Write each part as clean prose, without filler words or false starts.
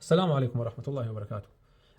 السلام عليكم ورحمة الله وبركاته.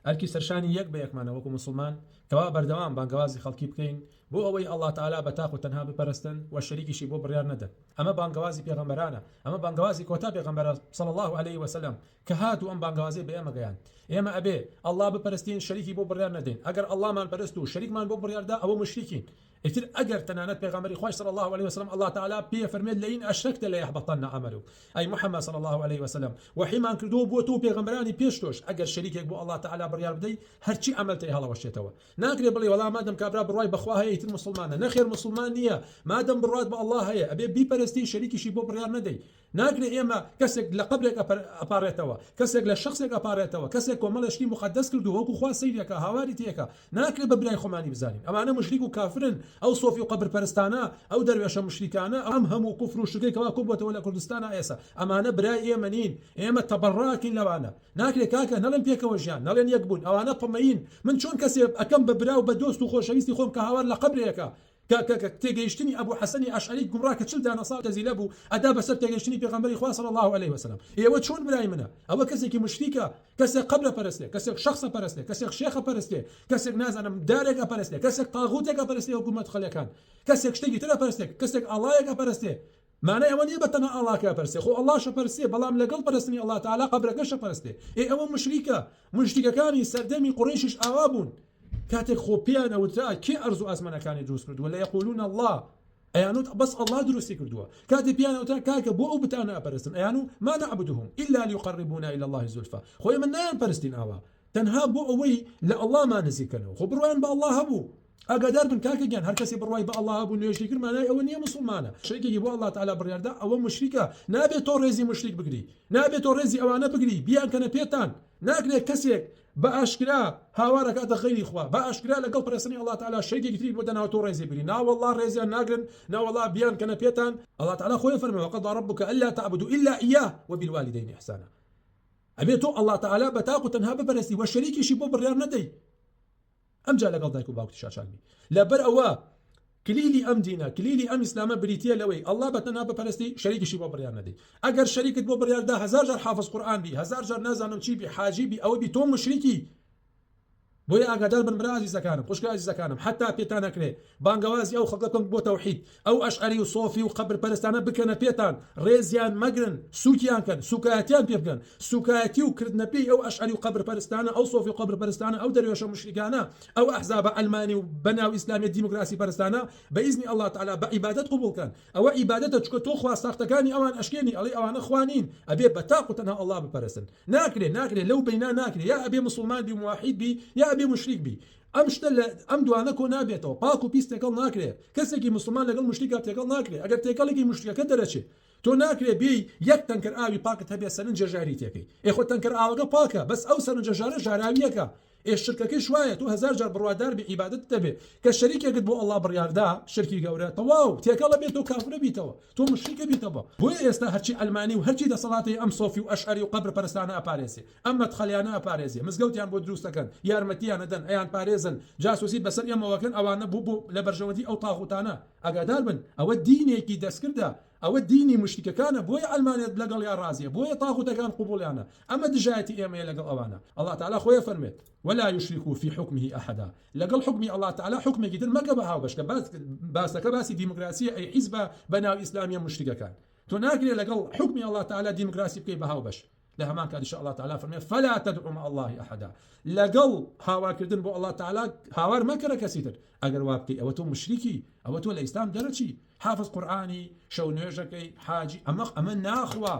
ئەرکی سەرشانی یەک بە یەکمانە وەکو مسلمان کەوا بەردەوام بانگەوازی خەڵکی بکەین بۆ ئەوەی ئەڵڵا تەعالا بە تاق و تەنها بپەرستن و شەریکیشی بۆ بڕیار نەدەن. ئەمە بانگەوازی پێغەمبەرانە، ئەمە بانگەوازی کۆتا پێغەمبەرە صلی الله عليه وسلم کە هات و ئەم بانگەوازی بە ئێمە گەیاند. ئێمە ئەبێ ئەڵڵا بپەرستین شەریکی بۆ بڕیار نەدەین. ئەگەر ئەڵڵامان پەرست و شەریکمان بۆ بڕیاردا ئەوە مشریکین. ئیتر ئەگەر تەنانەت پێغەمبەری خۆی صلی الله عليه وسلم ئەڵڵا تەعالا پێ فەرمێت لئین ئەشرەکتە لەیحبەطەنە عەمەلوک. ئەی محەممەد صلی الله عليه وسلم وحیمان کردووە بۆ تۆ پێغەمبەرانی پێش تۆش ئەگەر شەریکێک بۆ ئەڵڵا تەعالا بڕیار بدەی هەرچی عەمەلتەی هەڵەوەشێتەوە. ناکرێ بڵێ وەڵا مادەم کابرا بڕوای بەخوا هەیە ئیتر مسلمانە. نەخێر مسلمان نییە، مادەم بڕوات بە ئەڵڵا هەیە ئەبێ بیپەرستی شەریکیشی بۆ بڕیار نەدەی. ناکرێ ئێمە کەسێک لە قەبرێک ئەپارێتەوە، کەسێک لە شخصێک ئەپارێتەوە، کەسێک کۆمەڵەشتی مقدس کردو وەکو خوا سەیرەکە هاواری تێکە، ناکرێ بە برای خۆمانی بزانین. ئەمانە مشریک و کافرن، ئەو سۆفی و قەبرپەرستانە، ئەو دەروێشە مشریکانە، ئەم هەموو کوفر و شرکەی کەوا کۆبووەتەوە لە کوردستانە ئێستا ئەمانە برای ئێمە نین، ئێمە تەبەڕاکین لەوانە. ناکرێ کاکە نەڵێن پێکەوە ژیان، نەڵێن یەک بوون، ئەوانە پەمەین. من چۆن کەسێک ئەکەم بە برا و بە دۆست و خۆشەویستی خۆم کە هاوار لە قەبرێکە تێگەیشتنی ئەبوو حەسەنی ئەشعەری گومڕاکە چل دانەساڵ دەزیلە بوو ئەدا بەسەر تێگەیشتنی پێغەمبەری خوا صلی الله عليه وسلم. ئێوە چۆن برای منە؟ ئەوە کەسێکی مشریکە، کەسێک قەبرە پەرستێ، کەسێک شخصە پەرستێ، کەسێک شێخە پەرستێ، کەسێک نازانم دارێکە پەرستێ، کەسێک تاغوتێکە پەرستێ وەکو مەدخەلەکان، کەسێک شتێکی ترە پەرستێ، کەسێک ئەڵایەکە پەرستێ. معنای ئەوە نییە بەتەنها ئەڵڵاکە پەرستێ، خۆ ئەڵڵاشە پەرستێ، بەڵام لەگەڵ پەرستنی ئەڵڵا تەعالا قەبرەکەشە پەرستێ. ئەوە مشریکە. مشریکەکانی سەردەمی قوڕیشیش ئاوا بوون. كاتك خوبيان او تا كي ارزو اسمنا كان يدروس كردوا ولا يقولون الله ايانو بس الله دروسي كردوا كاتب بيان او تا كاك بو بتانا ابرستن ايانو ما نعبدهم الا ليقربونا الى الله زلفى خويا من نان برستين اوا تنها بو اوي لا الله ما نزيكنو خبروان بالله ابو اقدر من كاك جان هر كسي برواي بالله ابو نيو شكر معناه او نيه مسلمانه شريك يبو الله تعالى برياردا او مشركه نابي توريزي مشرك بقري نابي توريزي اوانا بقري بيان كان بيتان ناكري كسيك باشكرا هاوارك هذا غير اخوه باشكرا لقل برسني الله تعالى شيء كثير بدنا تو ريزي بري نا والله ريزي ناقرن نا والله بيان كان بيتان الله تعالى خويا فرمى وقضى ربك الا تعبدوا الا اياه وبالوالدين احسانا ابيتو الله تعالى بتاقو تنها ببرسي والشريك يشبو بالريار ندي ام جا لقل دايكو باوكتي شاشالمي لا بر اوا كليلي ام دينا كليلي ام اسلام بريتيا لوي الله بتنا ببرستي شريك شي ببريار ندي اگر شريك ببريار ده هزار جار حافظ قران بي هزار جار نازانم شي بي حاجي بي او بي تو مشركي بويا اقدر بن مرازي زكانم قشكا زكانم حتى بيتانا كري بانغوازي او خلقكم بو توحيد او اشعري وصوفي وقبر بلستانا بكنا بيتان ريزيان مجرن سوكيان كان سوكاتيان بيبكن سوكاتي وكردنا بي او اشعري وقبر بلستانا او صوفي وقبر بلستانا او دريوش مشركانا او احزاب علماني وبناو اسلامي ديمقراسي بلستانا باذن الله تعالى بعبادات قبول كان او عبادتك تو خوا ساختكاني اوان اشكيني علي اوان اخوانين ابي بتاقتنا الله ببرسن ناكري لو بينا ناكري يا ابي مسلمان بي موحد بي يا ابي مشرك بي ام دوانه کو نابێتەوە پاک و پیس تێکەڵ ناکرێ کەسێکی مسلمان لەگەڵ مشریکا تێکەڵ ناکرێ ئەگەر تێکەڵێکی مشریکەکە دەرەچێت تۆ ناکرێ بێ یەک تەنکەر ئاوی پاکت هەبێ سەرنجە ژاری تێکەی ئێخۆ تەنکەر ئاوەکە پاکە بەس ئەو سەرنجە ژارە ژاراویەکە شرکەکەی شوایە تو هزار جار بڕوادار بی عیبادت دەبێ کە شەریکێکت بۆ ئەڵڵا بڕیاردا شرکی گەورە تەواو تێکەڵە بێت تۆ کافرە بیتەوە تۆ مشریکە بیتەوە بۆیە ئێستا هەرچی ئەلمانی و هەرچی دەسەڵاتی ئەم سۆفی و ئەشعەری و قەبر پەرستانە ئەپارێزێ ئەم مەدخەلیانە ئەپارێزێ مزگەوتیان بۆ دروست دەکەن یارمەتیان ئەدەن ئەیان پارێزن جاسوسی بەسەر ئێمەوەکەن ئەوانە بوو لە بەرژەوەندی ئەو تاغوتانە ئاگادار بن ئەوە دینێکی دەستکردە ئەوە دینی مشتیکەکانە بۆیە ئەلمانیت لەگەڵ یا ڕازیە بۆیە تاغوتەکان قوبوڵیانە ئەمە دژایەتی ئێمەیە لەگەڵ ئەوانە الله تعالى خۆیە فەرمێت ولا يشركوا في حكمه احدا لەگەڵ حکمی الله تعالى حکمێکی تر مەکە بە هاوبەشکە باسەکە باسی دیموکراسی ئەی حیزبە بەناو ئیسلامیە مشتیکەکان تۆ ناگرێ لەگەڵ حکمی الله تعالى دیموکراسی بکەی بە هاوبەش لهمان كان إن شاء الله تعالى فرمي فلا تدعو مع الله أحدا لقل هاوار كردن بو الله تعالى هاوار ما كرا كسيتر أجر وابكي أو تو مشركي أو تو الإسلام درجي حافظ قرآني شو نيجكي حاجي أما ناخوا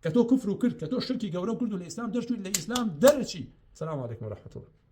كتو كفر وكرد كتو شركي جورو كردو الإسلام درجي الإسلام درجي السلام عليكم ورحمة الله